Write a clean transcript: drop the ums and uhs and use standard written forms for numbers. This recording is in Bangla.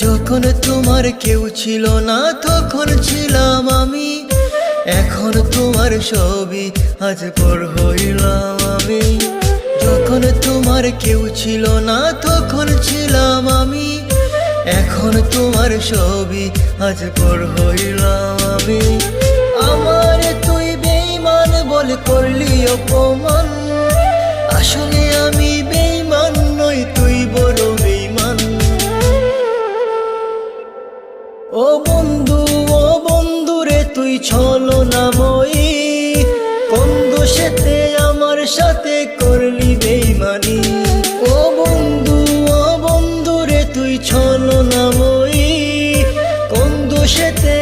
যখন তোমার কেউ ছিল না তখন ছিলাম আমি, এখন তোমার সবই আজ পর হইলাম আমি। যখন তোমার কেউ ছিল না তখন ছিলাম আমি, এখন তোমার সবই আজ পর হইলাম আমি। আমার তুই বেঈমান বলে করলি অপমান, আসলে আমি বেঈমান নই, তুই বড় বেঈমান। ও বন্ধু রে তুই ছলনাময়ী, কোন দোষেতে আমার সাথে করলি বেঈমানি। ও বন্ধু রে তুই ছলনাময়ী, কোন দোষেতে